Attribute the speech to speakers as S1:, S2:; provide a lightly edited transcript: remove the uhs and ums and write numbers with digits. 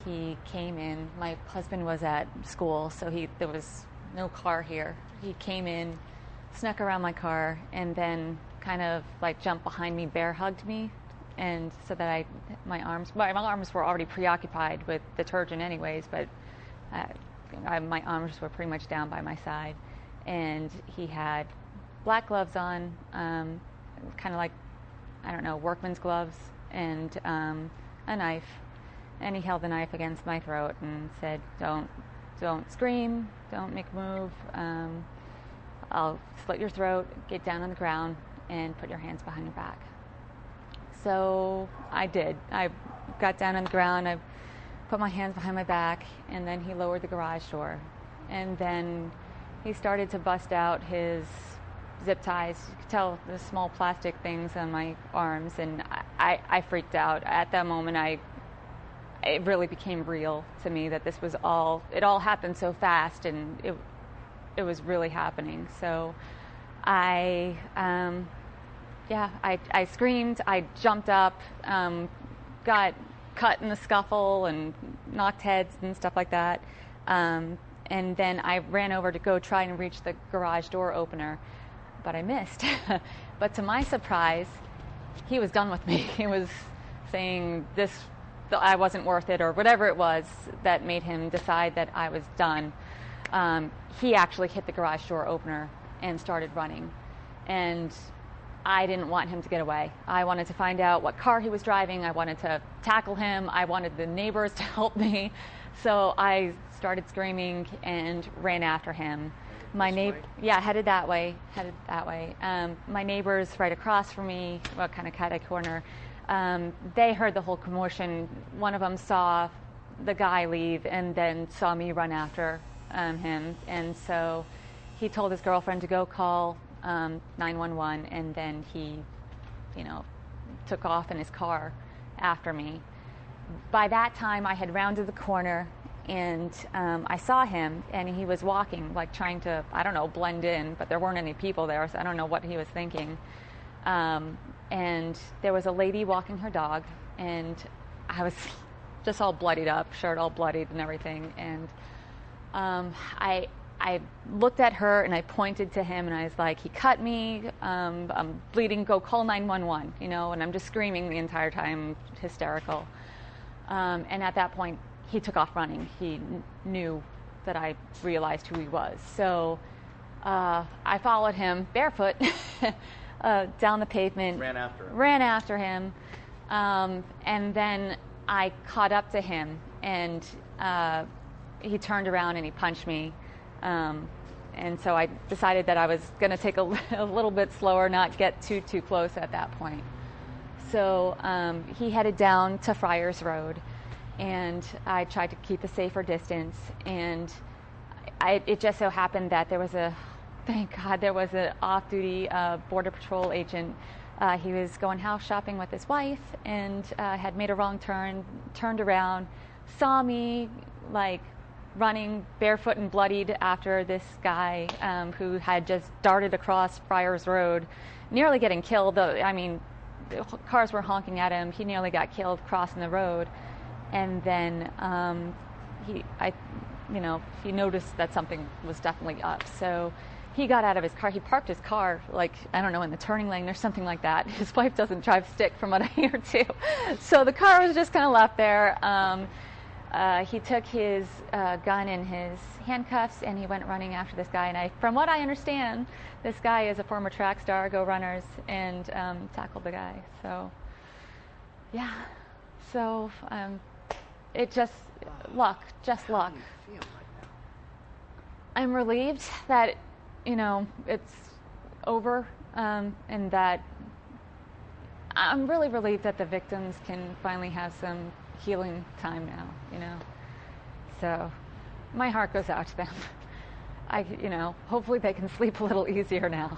S1: He came in. My husband was at school, so there was no car here. He came in, snuck around my car, and then kind of like jumped behind me, bear hugged me, and so that my arms were already preoccupied with detergent anyways, but my arms were pretty much down by my side, and he had black gloves on, kind of like, I don't know, workman's gloves, and a knife. And he held the knife against my throat and said, don't scream, don't make a move, I'll slit your throat, get down on the ground, and put your hands behind your back. So I did. I got down on the ground, I put my hands behind my back, and then he lowered the garage door. And then he started to bust out his zip ties. You could tell the small plastic things on my arms, and I freaked out. At that moment, it really became real to me that it all happened so fast, and it was really happening. So I screamed, I jumped up, got cut in the scuffle and knocked heads and stuff like that. And then I ran over to go try and reach the garage door opener, but I missed. But to my surprise, he was done with me. He was saying I wasn't worth it, or whatever it was that made him decide that I was done. He actually hit the garage door opener and started running. And I didn't want him to get away. I wanted to find out what car he was driving. I wanted to tackle him. I wanted the neighbors to help me. So I started screaming and ran after him. Headed that way. My neighbors right across from me, kind of cat corner, they heard the whole commotion. One of them saw the guy leave and then saw me run after him. And so he told his girlfriend to go call 911, and then he, took off in his car after me. By that time, I had rounded the corner, and I saw him, and he was walking, like trying to, blend in, but there weren't any people there, so I don't know what he was thinking. And there was a lady walking her dog, and I was just all bloodied up, shirt all bloodied and everything. And I looked at her and I pointed to him and I was like, he cut me, I'm bleeding, go call 911, and I'm just screaming the entire time, hysterical. And at that point, he took off running. He knew that I realized who he was. So I followed him barefoot down the pavement. Ran after him. And then I caught up to him, and he turned around and he punched me. And so I decided that I was going to take a little bit slower, not get too close at that point. So he headed down to Friars Road, and I tried to keep a safer distance. And it just so happened that thank God, there was an off-duty Border Patrol agent. He was going house shopping with his wife and had made a wrong turn, turned around, saw me running barefoot and bloodied after this guy who had just darted across Friars Road, nearly getting killed. The cars were honking at him. He nearly got killed crossing the road. And then he noticed that something was definitely up. So he got out of his car. He parked his car, in the turning lane or something like that. His wife doesn't drive stick, from what I hear, too. So the car was just kind of left there. He took his gun and his handcuffs, and he went running after this guy. And from what I understand, this guy is a former track star, Go Runners, and tackled the guy. So, yeah. So it just luck.
S2: How do you feel right now?
S1: I'm relieved that it's over, and that I'm really relieved that the victims can finally have some healing time now, So my heart goes out to them. Hopefully they can sleep a little easier now.